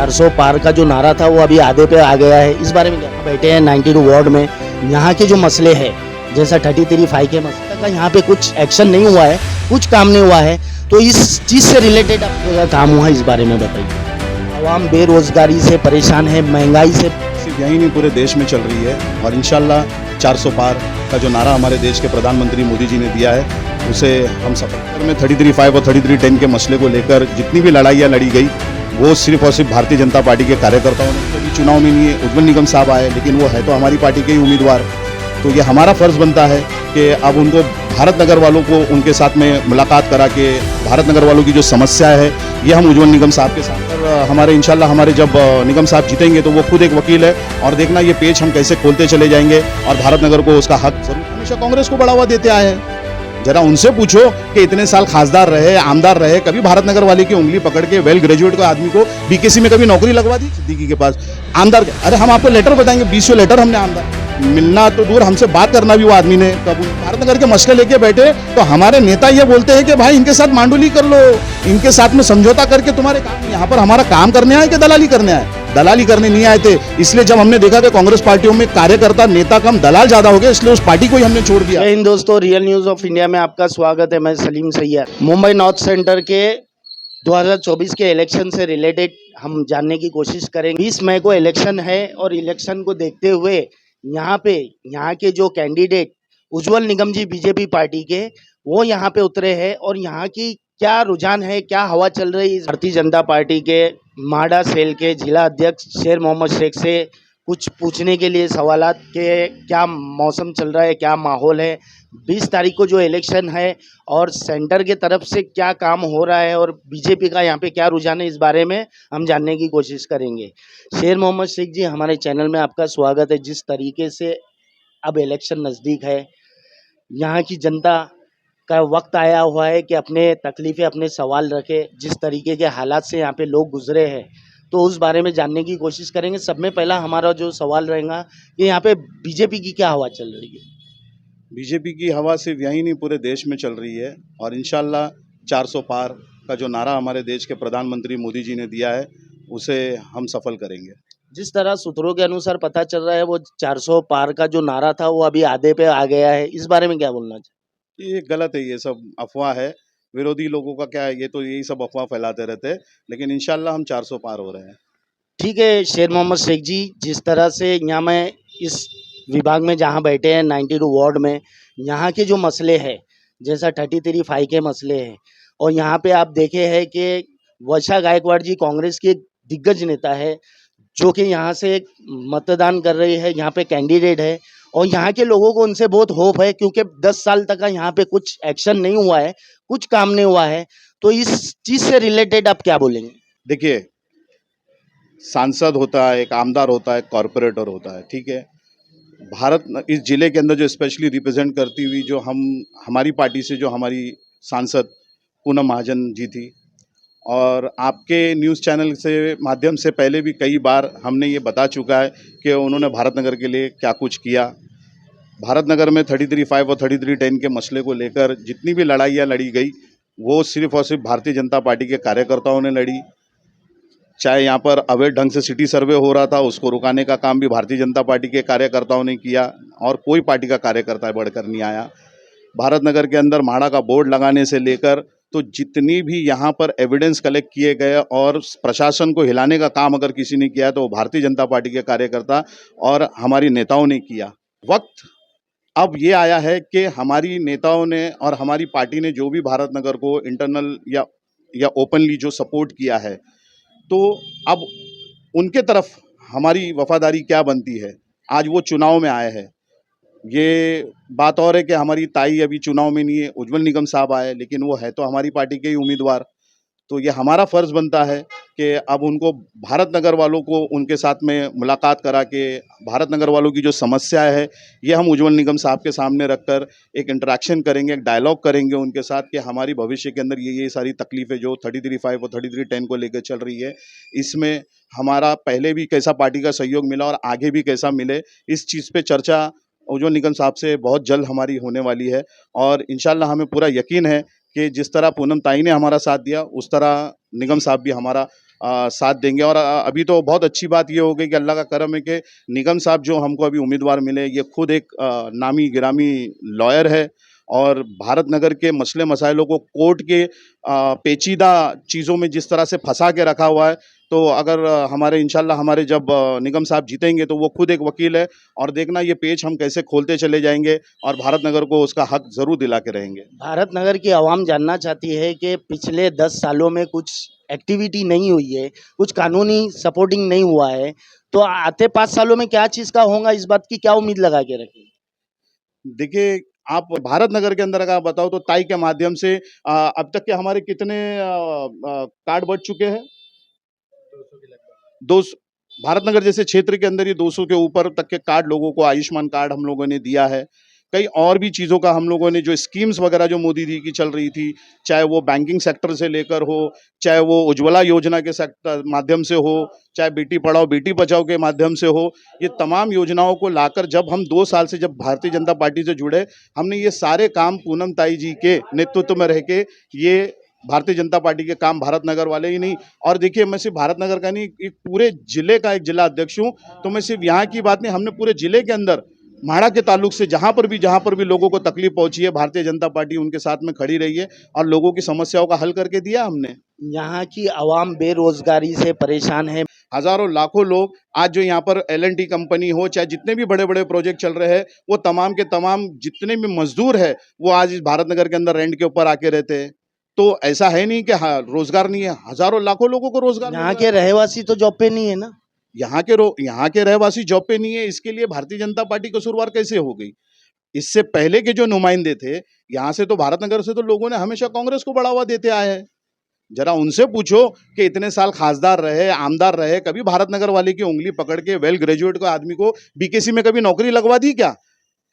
400 पार का जो नारा था वो अभी आधे पे आ गया है, इस बारे में क्या बैठे हैं 92 वार्ड में, यहाँ के जो मसले हैं जैसा 33(5) के मसले का यहाँ पे कुछ एक्शन नहीं हुआ है, कुछ काम नहीं हुआ है, तो इस चीज़ से रिलेटेड आपका काम हुआ है, इस बारे में बताइए। आवाम बेरोजगारी से परेशान है, महंगाई से सिर्फ यही नहीं पूरे देश में चल रही है और इंशाल्लाह 400 पार का जो नारा हमारे देश के प्रधानमंत्री मोदी जी ने दिया है उसे हम सफल में 33(5) और 33(10) के मसले को लेकर जितनी भी लड़ाइयाँ लड़ी गई वो सिर्फ और सिर्फ भारतीय जनता पार्टी के कार्यकर्ताओं ने, कभी चुनाव में नहीं है। उज्जवल निगम साहब आए लेकिन वो है तो हमारी पार्टी के ही उम्मीदवार, तो ये हमारा फर्ज बनता है कि अब उनको भारत नगर वालों को उनके साथ में मुलाकात करा के भारत नगर वालों की जो समस्या है ये हम उज्जवल निगम साहब के साथ हमारे इंशाल्लाह हमारे जब निगम साहब जीतेंगे तो वो खुद एक वकील है और देखना ये पेज हम कैसे खोलते चले जाएंगे और भारत नगर को उसका हक जरूर। हमेशा कांग्रेस को बढ़ावा देते आए हैं, जरा उनसे पूछो कि इतने साल खासदार रहे, आमदार रहे, कभी भारत नगर वाले की उंगली पकड़ के वेल ग्रेजुएट को आदमी को बीकेसी में कभी नौकरी लगवा दी सिद्दीकी के पास आमदार? अरे हम आपको लेटर बताएंगे, 20 लेटर हमने आमदार मिलना तो दूर, हमसे बात करना भी वो आदमी ने कबूल। भारत नगर के मसले लेके बैठे तो हमारे नेता ये बोलते हैं कि भाई इनके साथ मांडुली कर लो, इनके साथ में समझौता करके तुम्हारे काम। यहाँ पर हमारा काम करने आए कि दलाली करने आए? दलाली करने नहीं आए थे, इसलिए जब हमने देखा कि कांग्रेस पार्टियों में कार्यकर्ता नेता कम दलाल ज्यादा हो गए इसलिए उस पार्टी को ही हमने छोड़ दिया। जय हिंद दोस्तों, रियल न्यूज ऑफ इंडिया में आपका स्वागत है। मैं सलीम सैयद। मुंबई नॉर्थ सेंटर के 2024 के इलेक्शन से रिलेटेड हम जानने की कोशिश करेंगे। 20 मई को इलेक्शन है और इलेक्शन को देखते हुए यहाँ के जो कैंडिडेट उज्जवल निगम जी बीजेपी पार्टी के, वो यहाँ पे उतरे हैं और यहाँ की क्या रुझान है, क्या हवा चल रही है। भारतीय जनता पार्टी के माडा सेल के जिला अध्यक्ष शेर मोहम्मद शेख से कुछ पूछने के लिए सवालात के क्या मौसम चल रहा है, क्या माहौल है, 20 तारीख को जो इलेक्शन है और सेंटर के तरफ से क्या काम हो रहा है और बीजेपी का यहाँ पे क्या रुझान है, इस बारे में हम जानने की कोशिश करेंगे। शेर मोहम्मद शेख जी, हमारे चैनल में आपका स्वागत है। जिस तरीके से अब इलेक्शन नज़दीक है, यहाँ की जनता का वक्त आया हुआ है कि अपने तकलीफ़ें, अपने सवाल रखे। जिस तरीके के हालात से यहाँ पे लोग गुजरे हैं तो उस बारे में जानने की कोशिश करेंगे। सब में पहला हमारा जो सवाल रहेगा कि यहाँ पे बीजेपी की क्या हवा चल रही है? बीजेपी की हवा सिर्फ यही नहीं पूरे देश में चल रही है और इंशाल्लाह 400 पार का जो नारा हमारे देश के प्रधानमंत्री मोदी जी ने दिया है उसे हम सफल करेंगे। जिस तरह सूत्रों के अनुसार पता चल रहा है वो 400 पार का जो नारा था वो अभी आधे पे आ गया है, इस बारे में क्या बोलना चाहिए? ये गलत है, ये सब अफवाह है। विरोधी लोगों का क्या है, ये तो यही सब अफवाह फैलाते रहते हैं, लेकिन इंशाल्लाह हम 400 पार हो रहे हैं। ठीक है शेर मोहम्मद शेख जी, जिस तरह से यहाँ मैं इस विभाग में जहाँ बैठे हैं 92 वार्ड में, यहाँ के जो मसले हैं जैसा 33(5) के मसले हैं और यहाँ पे आप देखे हैं कि वर्षा गायकवाड़ जी कांग्रेस की एक दिग्गज नेता है जो कि यहाँ से मतदान कर रही है, यहाँ पे कैंडिडेट है और यहाँ के लोगों को उनसे बहुत होप है क्योंकि 10 साल तक का यहाँ पे कुछ एक्शन नहीं हुआ है, कुछ काम नहीं हुआ है, तो इस चीज़ से रिलेटेड आप क्या बोलेंगे? देखिए, सांसद होता है, एक आमदार होता है, कॉरपोरेटर होता है, ठीक है। भारत इस जिले के अंदर जो स्पेशली रिप्रेजेंट करती हुई जो हमारी पार्टी से जो हमारी सांसद पूनम महाजन जी थी, और आपके न्यूज़ चैनल से माध्यम से पहले भी कई बार हमने ये बता चुका है कि उन्होंने भारत नगर के लिए क्या कुछ किया। भारत नगर में 33(5) और 33(10) के मसले को लेकर जितनी भी लड़ाइयाँ लड़ी गई वो सिर्फ और सिर्फ भारतीय जनता पार्टी के कार्यकर्ताओं ने लड़ी। चाहे यहाँ पर अवैध ढंग से सिटी सर्वे हो रहा था, उसको रुकाने का काम भी भारतीय जनता पार्टी के कार्यकर्ताओं ने किया और कोई पार्टी का कार्यकर्ता बढ़कर नहीं आया। भारत नगर के अंदर माड़ा का बोर्ड लगाने से लेकर तो जितनी भी यहाँ पर एविडेंस कलेक्ट किए गए और प्रशासन को हिलाने का काम अगर किसी ने किया तो वो भारतीय जनता पार्टी के कार्यकर्ता और हमारी नेताओं ने किया। वक्त अब ये आया है कि हमारी नेताओं ने और हमारी पार्टी ने जो भी भारत नगर को इंटरनल या ओपनली जो सपोर्ट किया है, तो अब उनके तरफ हमारी वफादारी क्या बनती है। आज वो चुनाव में आए हैं, ये बात और है कि हमारी ताई अभी चुनाव में नहीं है, उज्जवल निगम साहब आए लेकिन वो है तो हमारी पार्टी के ही उम्मीदवार, तो ये हमारा फ़र्ज़ बनता है कि अब उनको भारत नगर वालों को उनके साथ में मुलाकात करा के भारत नगर वालों की जो समस्या है ये हम उज्जवल निगम साहब के सामने रखकर एक इंटरेक्शन करेंगे, एक डायलॉग करेंगे उनके साथ कि हमारी भविष्य के अंदर ये सारी तकलीफ़ें जो 33(5) और 33(10) को लेकर चल रही है, इसमें हमारा पहले भी कैसा पार्टी का सहयोग मिला और आगे भी कैसा मिले, इस चीज़ पे चर्चा उज्जवल निगम साहब से बहुत जल्द हमारी होने वाली है। और इंशाल्लाह हमें पूरा यकीन है कि जिस तरह पूनम ताई ने हमारा साथ दिया उस तरह निगम साहब भी हमारा साथ देंगे। और अभी तो बहुत अच्छी बात ये हो गई कि अल्लाह का करम है कि निगम साहब जो हमको अभी उम्मीदवार मिले, ये खुद एक नामी गिरामी लॉयर है और भारत नगर के मसले मसाइलों को कोर्ट के पेचीदा चीज़ों में जिस तरह से फंसा के रखा हुआ है, तो अगर हमारे इंशाल्लाह हमारे जब निगम साहब जीतेंगे तो वो खुद एक वकील है, और देखना ये पेच हम कैसे खोलते चले जाएंगे और भारत नगर को उसका हक ज़रूर दिला के रहेंगे। भारत नगर की आवाम जानना चाहती है कि पिछले 10 सालों में कुछ एक्टिविटी नहीं हुई है, कुछ कानूनी सपोर्टिंग नहीं हुआ है, तो आते 5 सालों में क्या चीज़ का होगा, इस बात की क्या उम्मीद लगा के रखें? देखिए, आप भारत नगर के अंदर अगर बताओ तो ताई के माध्यम से अब तक के हमारे कितने कार्ड बँट चुके हैं? 200। भारत नगर जैसे क्षेत्र के अंदर ये 200 के ऊपर तक के कार्ड लोगों को आयुष्मान कार्ड हम लोगों ने दिया है। कई और भी चीज़ों का हम लोगों ने जो स्कीम्स वगैरह जो मोदी जी की चल रही थी, चाहे वो बैंकिंग सेक्टर से लेकर हो, चाहे वो उज्ज्वला योजना के सेक्टर माध्यम से हो, चाहे बेटी पढ़ाओ बेटी बचाओ के माध्यम से हो, ये तमाम योजनाओं को लाकर जब हम 2 साल से जब भारतीय जनता पार्टी से जुड़े, हमने ये सारे काम पूनम ताई जी के नेतृत्व में रह के ये भारतीय जनता पार्टी के काम भारत नगर वाले ही नहीं। और देखिए, मैं सिर्फ भारत नगर का नहीं, एक पूरे जिले का एक जिला अध्यक्ष हूँ, तो मैं सिर्फ यहाँ की बात नहीं, हमने पूरे जिले के अंदर म्हाड़ा के ताल्लुक से जहाँ पर भी लोगों को तकलीफ पहुंची है, भारतीय जनता पार्टी उनके साथ में खड़ी रही है और लोगों की समस्याओं का हल करके दिया हमने। यहाँ की आवाम बेरोजगारी से परेशान है। हजारों लाखों लोग आज जो यहाँ पर L&T कंपनी हो, चाहे जितने भी बड़े बड़े प्रोजेक्ट चल रहे हैं, वो तमाम के तमाम जितने भी मजदूर है वो आज इस भारत नगर के अंदर रेंट के ऊपर आके रहते हैं। तो ऐसा है नहीं कि हाँ रोजगार नहीं है, हजारों लाखों लोगों को रोजगार मिल यहाँ रहा के है। रहवासी तो जॉब पे नहीं है ना। यहाँ के रहवासी जॉब पे नहीं है, इसके लिए भारतीय जनता पार्टी कसूरवार कैसे हो गई? इससे पहले के जो नुमाइंदे थे यहाँ से, तो भारत नगर से तो लोगों ने हमेशा कांग्रेस को बढ़ावा देते आए हैं। जरा उनसे पूछो कि इतने साल खासदार रहे, आमदार रहे, कभी भारत नगर वाले की उंगली पकड़ के वेल ग्रेजुएट को आदमी को बीकेसी में कभी नौकरी लगवा दी क्या?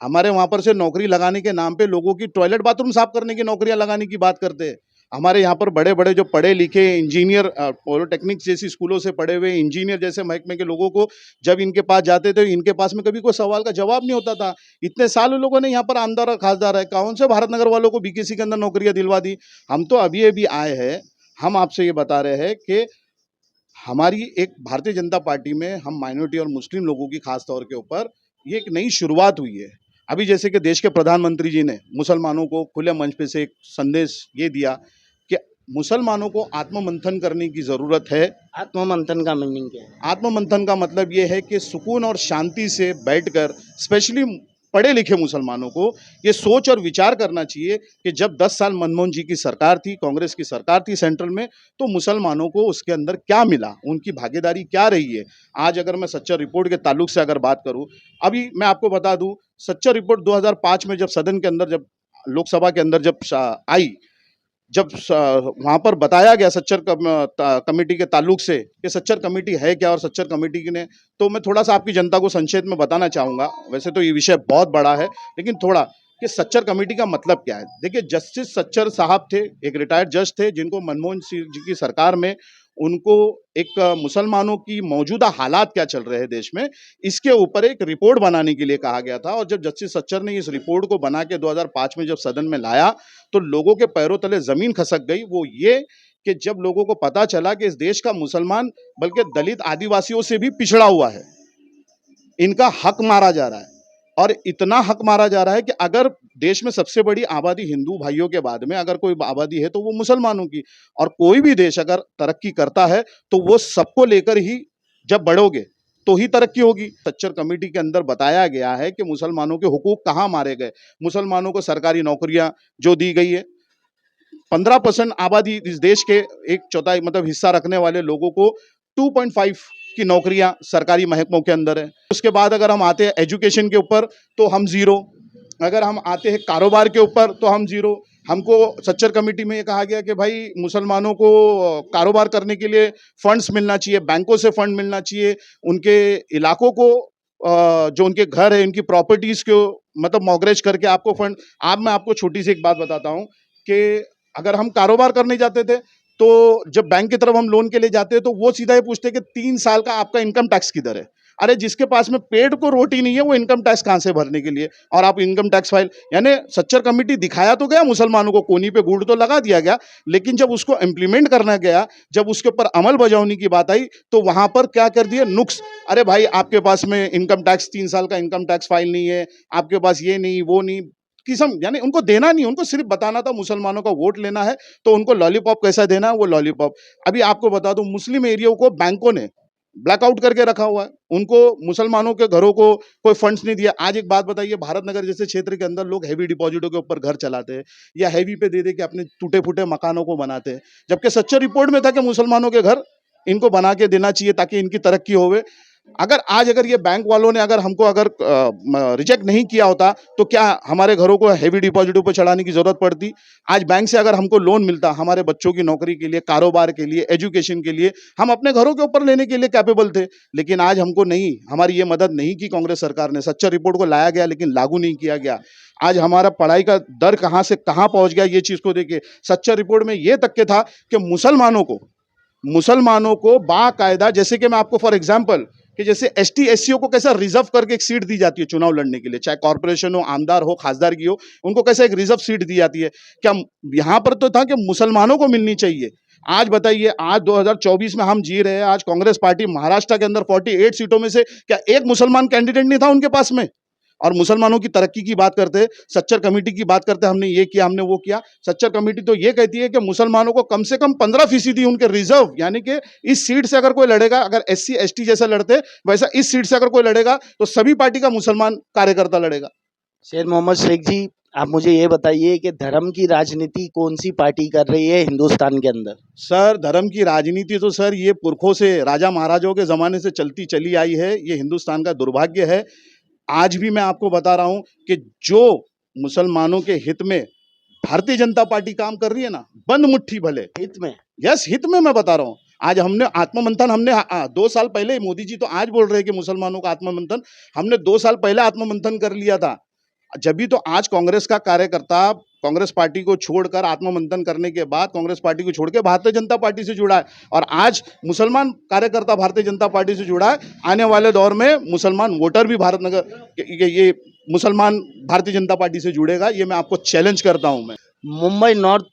हमारे वहां पर से नौकरी लगाने के नाम पे लोगों की टॉयलेट बाथरूम साफ करने की नौकरियां लगाने की बात करते हैं। हमारे यहाँ पर बड़े बड़े जो पढ़े लिखे इंजीनियर, पॉलिटेक्निक जैसी स्कूलों से पढ़े हुए इंजीनियर जैसे महकमे के लोगों को जब इनके पास जाते थे, इनके पास में कभी कोई सवाल का जवाब नहीं होता था। इतने साल उन लोगों ने यहाँ पर आमदार और खासदार है, कौन से भारत नगर वालों को बीकेसी के अंदर नौकरियां दिलवा दी? हम तो अभी अभी आए हैं, हम आपसे ये बता रहे हैं कि हमारी एक भारतीय जनता पार्टी में हम माइनॉरिटी और मुस्लिम लोगों की खास तौर के ऊपर ये एक नई शुरुआत हुई है। अभी जैसे कि देश के प्रधानमंत्री जी ने मुसलमानों को खुले मंच पे से एक संदेश ये दिया कि मुसलमानों को आत्ममंथन करने की ज़रूरत है। आत्ममंथन का मीनिंग क्या है? आत्ममंथन का मतलब ये है कि सुकून और शांति से बैठकर, स्पेशली पढ़े लिखे मुसलमानों को ये सोच और विचार करना चाहिए कि जब 10 साल मनमोहन जी की सरकार थी, कांग्रेस की सरकार थी सेंट्रल में, तो मुसलमानों को उसके अंदर क्या मिला, उनकी भागीदारी क्या रही है। आज अगर मैं सच्चर रिपोर्ट के ताल्लुक से अगर बात करूं, अभी मैं आपको बता दूं, सच्चर रिपोर्ट 2005 में जब सदन के अंदर, जब लोकसभा के अंदर जब आई, जब वहाँ पर बताया गया सच्चर कमेटी के ताल्लुक से कि सच्चर कमेटी है क्या और सच्चर कमेटी ने, तो मैं थोड़ा सा आपकी जनता को संक्षेप में बताना चाहूँगा। वैसे तो ये विषय बहुत बड़ा है, लेकिन थोड़ा कि सच्चर कमेटी का मतलब क्या है। देखिए, जस्टिस सच्चर साहब थे, एक रिटायर्ड जज थे, जिनको मनमोहन सिंह जी की सरकार में उनको एक मुसलमानों की मौजूदा हालात क्या चल रहे हैं देश में, इसके ऊपर एक रिपोर्ट बनाने के लिए कहा गया था। और जब जस्टिस सच्चर ने इस रिपोर्ट को बना के 2005 में जब सदन में लाया, तो लोगों के पैरों तले जमीन खसक गई। वो ये कि जब लोगों को पता चला कि इस देश का मुसलमान बल्कि दलित आदिवासियों से भी पिछड़ा हुआ है, इनका हक मारा जा रहा है। और इतना हक मारा जा रहा है कि अगर देश में सबसे बड़ी आबादी हिंदू भाइयों के बाद में अगर कोई आबादी है तो वो मुसलमानों की। और कोई भी देश अगर तरक्की करता है तो वो सबको लेकर ही जब बढ़ोगे तो ही तरक्की होगी। सच्चर कमेटी के अंदर बताया गया है कि मुसलमानों के हुकूक कहाँ मारे गए। मुसलमानों को सरकारी नौकरियां जो दी गई है, 15% आबादी इस देश के एक चौथाई मतलब हिस्सा रखने वाले लोगों को 2.5 की नौकरियां सरकारी महकमों के अंदर है। उसके बाद अगर हम आते हैं एजुकेशन के ऊपर तो हम जीरो, अगर हम आते हैं कारोबार के ऊपर तो हम जीरो। हमको सच्चर कमेटी में ये कहा गया कि भाई मुसलमानों को कारोबार करने के लिए फंड्स मिलना चाहिए, बैंकों से फंड मिलना चाहिए, उनके इलाकों को जो उनके घर है उनकी प्रॉपर्टीज को मतलब मॉर्गेज करके आपको फंड। अब मैं आपको छोटी सी एक बात बताता हूँ कि अगर हम कारोबार करने जाते थे तो जब बैंक की तरफ हम लोन के लिए जाते हैं तो वो सीधा ही पूछते कि 3 साल का आपका इनकम टैक्स किधर है। अरे जिसके पास में पेट को रोटी नहीं है वो इनकम टैक्स कहाँ से भरने के लिए, और आप इनकम टैक्स फाइल, यानी सच्चर कमेटी दिखाया तो गया मुसलमानों को, कोनी पे गुड़ तो लगा दिया गया, लेकिन जब उसको इम्प्लीमेंट करना गया, जब उसके ऊपर अमल बजावनी की बात आई तो वहां पर क्या कर दिया, नुक्स। अरे भाई आपके पास में इनकम टैक्स 3 साल का इनकम टैक्स फाइल नहीं है, आपके पास ये नहीं वो नहीं, किस्म, यानी उनको देना नहीं, उनको सिर्फ बताना था मुसलमानों का वोट लेना है, तो उनको लॉलीपॉप कैसा देना है वो लॉलीपॉप। अभी आपको बता दूं मुस्लिम एरिया को बैंकों ने ब्लैकआउट करके रखा हुआ है, उनको मुसलमानों के घरों को कोई फंड्स नहीं दिया। आज एक बात बताइए, भारत नगर जैसे क्षेत्र के अंदर लोग हैवी डिपॉजिटों के ऊपर घर चलाते हैं या हैवी पे दे दे के अपने टूटे फूटे मकानों को बनाते हैं, जबकि सच्चा रिपोर्ट में था कि मुसलमानों के घर इनको बना के देना चाहिए ताकि इनकी तरक्की होवे। अगर ये बैंक वालों ने अगर हमको रिजेक्ट नहीं किया होता तो क्या हमारे घरों को हैवी डिपॉजिटों पर चढ़ाने की जरूरत पड़ती? आज बैंक से अगर हमको लोन मिलता हमारे बच्चों की नौकरी के लिए, कारोबार के लिए, एजुकेशन के लिए, हम अपने घरों के ऊपर लेने के लिए कैपेबल थे, लेकिन आज हमको नहीं, हमारी ये मदद नहीं की कांग्रेस सरकार ने। सच्चा रिपोर्ट को लाया गया लेकिन लागू नहीं किया गया। आज हमारा पढ़ाई का दर कहां से कहां पहुंच गया, ये चीज को देखिए। सच्चा रिपोर्ट में ये तक के था कि मुसलमानों को बाकायदा, जैसे कि मैं आपको फॉर एग्जांपल कि जैसे एसटी एससीओ को कैसा रिजर्व करके एक सीट दी जाती है चुनाव लड़ने के लिए, चाहे कॉर्पोरेशन हो, आमदार हो, खासदार की हो, उनको कैसा एक रिजर्व सीट दी जाती है। क्या यहां पर तो था कि मुसलमानों को मिलनी चाहिए। आज बताइए, आज 2024 में हम जी रहे हैं, आज कांग्रेस पार्टी महाराष्ट्र के अंदर 48 सीटों में से क्या एक मुसलमान कैंडिडेट नहीं था उनके पास में? और मुसलमानों की तरक्की की बात करते हैं, सच्चर कमेटी की बात करते हैं, हमने ये किया, हमने वो किया। सच्चर कमेटी तो ये कहती है कि मुसलमानों को कम से कम 15% उनके रिजर्व, यानी कि इस सीट से अगर कोई लड़ेगा, अगर एससी एसटी जैसा लड़ते वैसा इस सीट से अगर कोई लड़ेगा तो सभी पार्टी का मुसलमान कार्यकर्ता लड़ेगा। शेर मोहम्मद शेख जी, आप मुझे ये बताइए कि धर्म की राजनीति कौन सी पार्टी कर रही है हिंदुस्तान के अंदर? सर धर्म की राजनीति तो सर ये पुरखों से, राजा महाराजाओं के जमाने से चलती चली आई है। ये हिंदुस्तान का दुर्भाग्य है। आज भी मैं आपको बता रहा हूं कि जो मुसलमानों के हित में भारतीय जनता पार्टी काम कर रही है ना, बंद मुट्ठी भले हित में, यस हित में मैं बता रहा हूं। आज हमने आत्ममंथन, हमने 2 साल पहले, मोदी जी तो आज बोल रहे हैं कि मुसलमानों का आत्ममंथन, हमने 2 साल पहले आत्ममंथन कर लिया था। जब भी तो आज कांग्रेस का कार्यकर्ता कांग्रेस पार्टी को छोड़कर, आत्ममंथन करने के बाद कांग्रेस पार्टी को छोड़ के भारतीय जनता पार्टी से जुड़ा है, और आज मुसलमान कार्यकर्ता भारतीय जनता पार्टी से जुड़ा है। आने वाले दौर में मुसलमान वोटर भी भारत नगर ये मुसलमान भारतीय जनता पार्टी से जुड़ेगा, ये मैं आपको चैलेंज करता हूं। मैं मुंबई नॉर्थ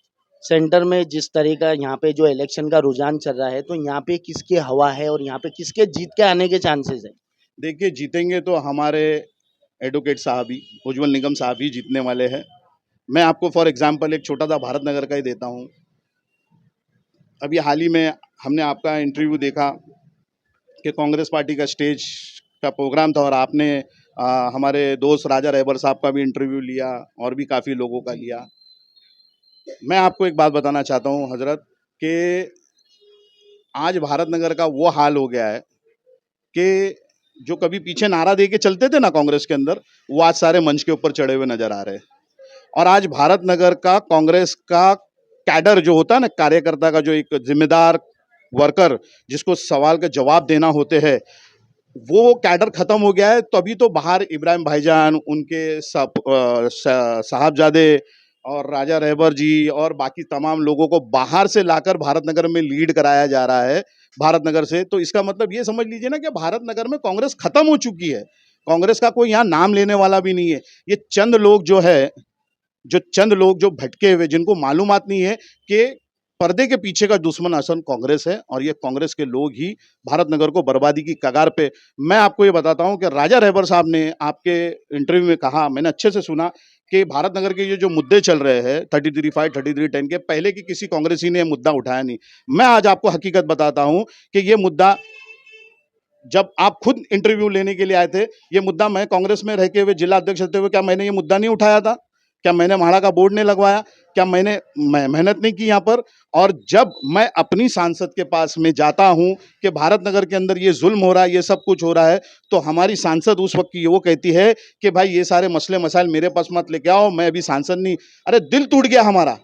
सेंटर में जिस तरह का यहाँ पे जो इलेक्शन का रुझान चल रहा है, तो यहाँ पे किसकी हवा है और यहाँ पे किसके जीत के आने के चांसेस है? देखिए, जीतेंगे तो हमारे एडवोकेट साहब ही, उज्जवल निगम साहब ही जीतने वाले हैं। मैं आपको फॉर एग्जांपल एक छोटा सा भारत नगर का ही देता हूं। अभी हाल ही में हमने आपका इंटरव्यू देखा कि कांग्रेस पार्टी का स्टेज का प्रोग्राम था, और आपने हमारे दोस्त राजा रहबर साहब का भी इंटरव्यू लिया और भी काफ़ी लोगों का लिया। मैं आपको एक बात बताना चाहता हूं हजरत, कि आज भारत नगर का वो हाल हो गया है कि जो कभी पीछे नारा दे के चलते थे ना कांग्रेस के अंदर, वो आज सारे मंच के ऊपर चढ़े हुए नजर आ रहे हैं। और आज भारत नगर का कांग्रेस का कैडर जो होता है ना, कार्यकर्ता का जो एक जिम्मेदार वर्कर जिसको सवाल के जवाब देना होते हैं, वो कैडर खत्म हो गया है। तो अभी तो बाहर इब्राहिम भाईजान, उनके साहबजादे और राजा रहबर जी और बाकी तमाम लोगों को बाहर से लाकर भारत नगर में लीड कराया जा रहा है भारत नगर से। तो इसका मतलब ये समझ लीजिए ना कि भारत नगर में कांग्रेस खत्म हो चुकी है। कांग्रेस का कोई यहाँ नाम लेने वाला भी नहीं है। ये चंद लोग जो भटके हुए, जिनको मालूमात नहीं है कि पर्दे के पीछे का दुश्मन असल कांग्रेस है, और ये कांग्रेस के लोग ही भारत नगर को बर्बादी की कगार पे। मैं आपको ये बताता हूं कि राजा रहबर साहब ने आपके इंटरव्यू में कहा, मैंने अच्छे से सुना, कि भारत नगर के ये जो मुद्दे चल रहे हैं 33(5), 33(10) के, पहले की किसी कांग्रेसी ने मुद्दा उठाया नहीं। मैं आज आपको हकीकत बताता हूं कि ये मुद्दा, जब आप खुद इंटरव्यू लेने के लिए आए थे, ये मुद्दा मैं कांग्रेस में रह के हुए, जिला अध्यक्ष रहते हुए, क्या मैंने ये मुद्दा नहीं उठाया था? क्या मैंने म्हाड़ा का बोर्ड नहीं लगवाया? क्या मैंने मेहनत नहीं की यहाँ पर? और जब मैं अपनी सांसद के पास में जाता हूँ कि भारत नगर के अंदर ये जुल्म हो रहा है, ये सब कुछ हो रहा है, तो हमारी सांसद उस वक्त की वो कहती है कि भाई ये सारे मसले मसाइल मेरे पास मत लेके आओ, मैं अभी सांसद नहीं। अरे दिल टूट गया हमारा।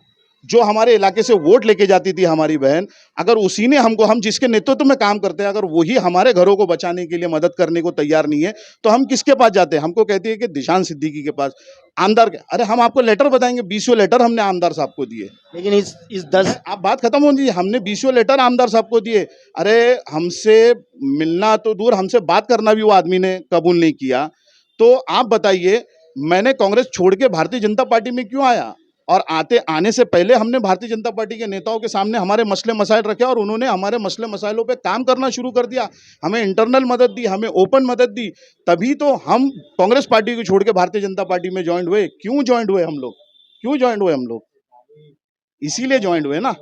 जो हमारे इलाके से वोट लेके जाती थी हमारी बहन, अगर उसी ने हमको, हम जिसके नेतृत्व में काम करते हैं, अगर वही हमारे घरों को बचाने के लिए मदद करने को तैयार नहीं है, तो हम किसके पास जाते हैं? हमको कहती है कि दिशान सिद्दीकी के पास, आमदार के। अरे हम आपको लेटर बताएंगे, 20 लेटर हमने आमदार साहब को दिए। लेकिन इस 10 आप बात खत्म हो जी, हमने 20 लेटर आमदार साहब को दिए। अरे हमसे मिलना तो दूर, हमसे बात करना भी वो आदमी ने कबूल नहीं किया। तो आप बताइए, मैंने कांग्रेस छोड़ के भारतीय जनता पार्टी में क्यों आया? और आने से पहले हमने भारतीय जनता पार्टी के नेताओं के सामने हमारे मसले मसाइल रखे और उन्होंने हमारे मसले मसाइलों पे काम करना शुरू कर दिया। हमें इंटरनल मदद दी, हमें ओपन मदद दी, तभी तो हम कांग्रेस पार्टी को छोड़ के भारतीय जनता पार्टी में ज्वाइन हुए। क्यों ज्वाइन हुए हम लोग? क्यों ज्वाइन हुए हम लोग? इसीलिए ज्वाइन हुए ना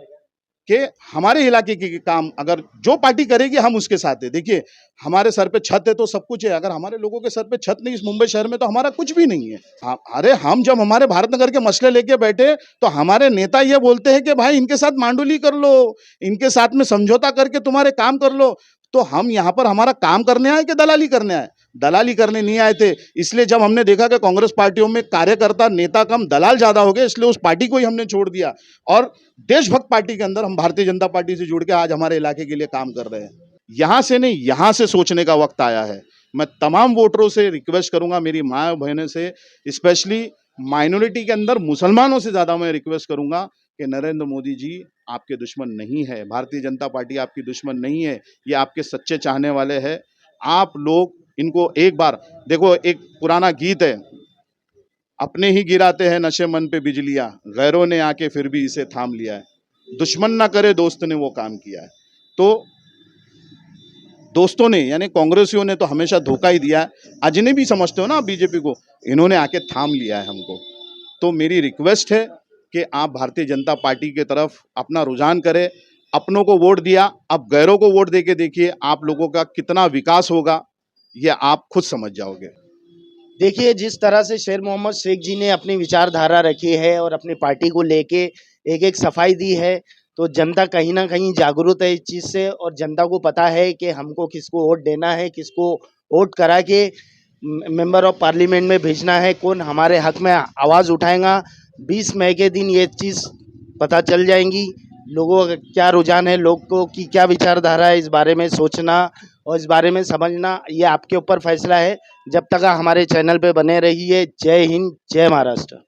कि हमारे इलाके के काम अगर जो पार्टी करेगी हम उसके साथ है। देखिए, हमारे सर पे छत है तो सब कुछ है, अगर हमारे लोगों के सर पे छत नहीं इस मुंबई शहर में, तो हमारा कुछ भी नहीं है। अरे हम जब हमारे भारत नगर के मसले लेके बैठे तो हमारे नेता ये बोलते हैं कि भाई इनके साथ मांडुली कर लो, इनके साथ में समझौता करके तुम्हारे काम कर लो। तो हम यहाँ पर हमारा काम करने आए कि दलाली करने आए? दलाली करने नहीं आए थे। इसलिए जब हमने देखा कि कांग्रेस पार्टियों में कार्यकर्ता नेता कम दलाल ज्यादा हो गए, इसलिए उस पार्टी को ही हमने छोड़ दिया और देशभक्त पार्टी के अंदर हम भारतीय जनता पार्टी से जुड़ के आज हमारे इलाके के लिए काम कर रहे हैं। यहाँ से नहीं, यहाँ से सोचने का वक्त आया है। मैं तमाम वोटरों से रिक्वेस्ट करूंगा, मेरी माँ बहनों से, स्पेशली माइनॉरिटी के अंदर मुसलमानों से ज्यादा मैं रिक्वेस्ट करूंगा कि नरेंद्र मोदी जी आपके दुश्मन नहीं है, भारतीय जनता पार्टी आपकी दुश्मन नहीं है, ये आपके सच्चे चाहने वाले हैं। आप लोग इनको एक बार देखो, एक पुराना गीत है, अपने ही गिराते हैं नशे मन पे बिजलियां, गैरों ने आके फिर भी इसे थाम लिया है। दुश्मन ना करे दोस्त ने वो काम किया है। तो दोस्तों ने यानी कांग्रेसियों ने तो हमेशा धोखा ही दिया है। अजनबी समझते हो ना बीजेपी को, इन्होंने आके थाम लिया है हमको। तो मेरी रिक्वेस्ट है कि आप भारतीय जनता पार्टी की तरफ अपना रुझान करें। अपनों को वोट दिया, अब गैरों को वोट देके देखिए आप लोगों का कितना विकास होगा, ये आप खुद समझ जाओगे। देखिए, जिस तरह से शेर मोहम्मद शेख जी ने अपनी विचारधारा रखी है और अपनी पार्टी को लेके एक सफाई दी है, तो जनता कहीं ना कहीं जागरूक है इस चीज़ से और जनता को पता है कि हमको किसको वोट देना है, किसको वोट करा के मेंबर ऑफ पार्लियामेंट में भेजना है, कौन हमारे हक में आवाज़ उठाएगा। 20 मई के दिन ये चीज़ पता चल जाएंगी, लोगों का क्या रुझान है, लोगों की क्या विचारधारा है, इस बारे में सोचना और इस बारे में समझना ये आपके ऊपर फैसला है। जब तक हमारे चैनल पे बने रहिए। जय हिंद, जय महाराष्ट्र।